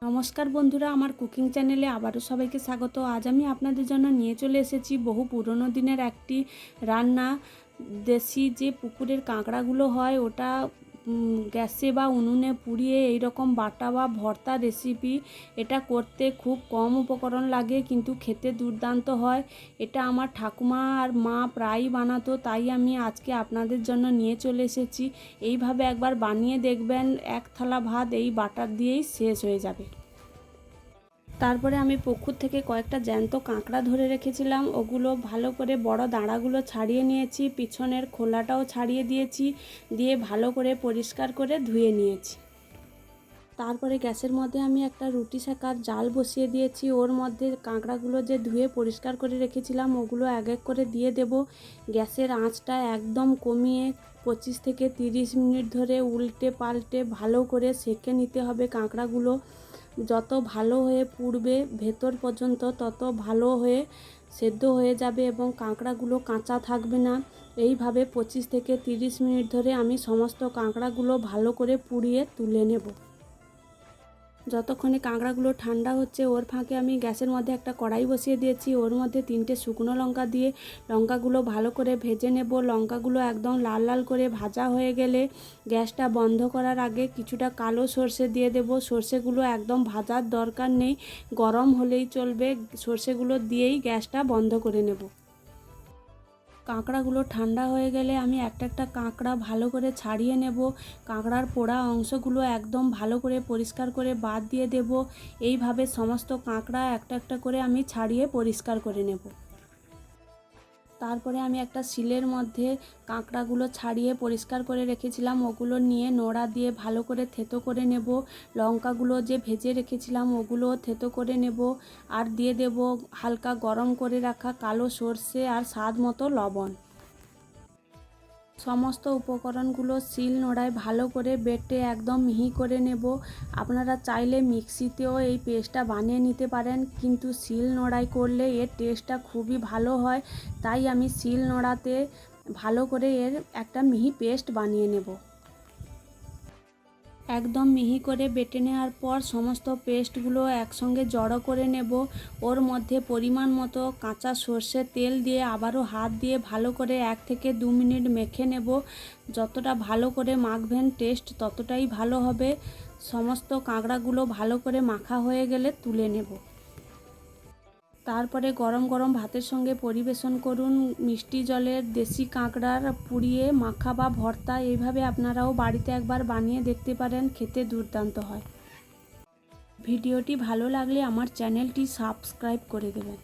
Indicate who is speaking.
Speaker 1: নমস্কার বন্ধুরা, আমার কুকিং চ্যানেলে আবারও সবাইকে স্বাগত। আজ আমি আপনাদের জন্য নিয়ে চলে এসেছি বহু পুরনো দিনের একটি রান্না। দেশি যে পুকুরের কাঁকড়াগুলো হয় ওটা গ্যাসে বা উনুনে পুড়িয়ে এই রকম বাটা বা ভর্তা রেসিপি। এটা করতে খুব কম উপকরণ লাগে কিন্তু খেতে দুর্দান্ত হয়। এটা আমার ঠাকুমা আর মা প্রায়ই বানাতো, তাই আমি আজকে আপনাদের জন্য নিয়ে চলে এসেছি। এইভাবে একবার বানিয়ে দেখবেন, এক থালা ভাত এই বাটার দিয়েই শেষ হয়ে যাবে। তারপরে আমি পুকুর থেকে কয়েকটা জ্যান্ত কাঁকড়া ধরে রেখেছিলাম, ওগুলো ভালো করে বড় দাঁড়াগুলো ছাড়িয়ে নিয়েছি, পিছনের খোলাটাও ছাড়িয়ে দিয়েছি, দিয়ে ভালো করে পরিষ্কার করে ধুয়ে নিয়েছি। তারপরে গ্যাসের মধ্যে আমি একটা রুটি সেকার জাল বসিয়ে দিয়েছি, ওর মধ্যে কাঁকড়াগুলো যে ধুয়ে পরিষ্কার করে রেখেছিলাম ওগুলো এক এক করে দিয়ে দেব। গ্যাসের আঁচটা একদম কমিয়ে 25 থেকে 30 মিনিট ধরে উল্টে পাল্টে ভালো করে সেঁকে নিতে হবে। কাঁকড়াগুলো যত ভালো হয়ে পুড়বে ভেতর পর্যন্ত তত ভালো হয়ে সেদ্ধ হয়ে যাবে এবং কাঁকড়াগুলো কাঁচা থাকবে না। এইভাবে 25 থেকে 30 মিনিট ধরে আমি সমস্ত কাঁকড়াগুলো ভালো করে পুড়িয়ে তুলে নেব। যতক্ষণে কাঁকড়াগুলো ঠান্ডা হচ্ছে ওর ফাঁকে আমি গ্যাসের মধ্যে একটা কড়াই বসিয়ে দিয়েছি, ওর মধ্যে 3টে শুকনো লঙ্কা দিয়ে লঙ্কাগুলো ভালো করে ভেজে নেব। লঙ্কাগুলো একদম লাল লাল করে ভাজা হয়ে গেলে গ্যাসটা বন্ধ করার আগে কিছুটা কালো সর্ষে দিয়ে দেব। সর্ষেগুলো একদম ভাজার দরকার নেই, গরম হলেই চলবে। সর্ষেগুলো দিয়েই গ্যাসটা বন্ধ করে নেব। কাঁকড়াগুলো ঠান্ডা হয়ে গেলে আমি একটা একটা কাঁকড়া ভালো করে ছাড়িয়ে নেব। কাঁকড়ার পোড়া অংশগুলো একদম ভালো করে পরিষ্কার করে বাদ দিয়ে দেব। এইভাবে সমস্ত কাঁকড়া একটা একটা করে আমি ছাড়িয়ে পরিষ্কার করে নেব। তারপরে আমি একটা শিলের মধ্যে কাঁকড়াগুলো ছাড়িয়ে পরিষ্কার করে রেখেছিলাম ওগুলো নিয়ে নোড়া দিয়ে ভালো করে থেতো করে নেব। লঙ্কাগুলো যে ভেজে রেখেছিলাম ওগুলো থেতো করে নেব, আর দিয়ে দেব হালকা গরম করে রাখা কালো সর্ষে আর স্বাদ মতো লবণ। সমস্ত উপকরণগুলো শিল নোড়ায় ভালো করে বেটে একদম মিহি করে নেব। আপনারা চাইলে মিক্সিতেও এই পেস্টটা বানিয়ে নিতে পারেন, কিন্তু শিল নোড়ায় করলে এর টেস্টটা খুবই ভালো হয়, তাই আমি শিল নোড়াতে ভালো করে এর একটা মিহি পেস্ট বানিয়ে নেব। একদম মিহি করে বেটে নেওয়ার পর সমস্ত পেস্টগুলো একসঙ্গে জড়ো করে নেব। ওর মধ্যে পরিমাণ মতো কাঁচা সর্ষের তেল দিয়ে আবারও হাত দিয়ে ভালো করে 1 থেকে 2 মিনিট মেখে নেব। যতটা ভালো করে মাখবেন টেস্ট ততটাই ভালো হবে। সমস্ত কাঁকড়াগুলো ভালো করে মাখা হয়ে গেলে তুলে নেব। তারপরে গরম গরম ভাতের সঙ্গে পরিবেশন করুন মিষ্টি জলের দেশি কাঁকড়ার পুড়িয়ে মাখা বা ভর্তা। এইভাবে আপনারাও বাড়িতে একবার বানিয়ে দেখতে পারেন, খেতে দুর্দান্ত হয়। ভিডিওটি ভালো লাগলে আমার চ্যানেলটি সাবস্ক্রাইব করে দেবেন।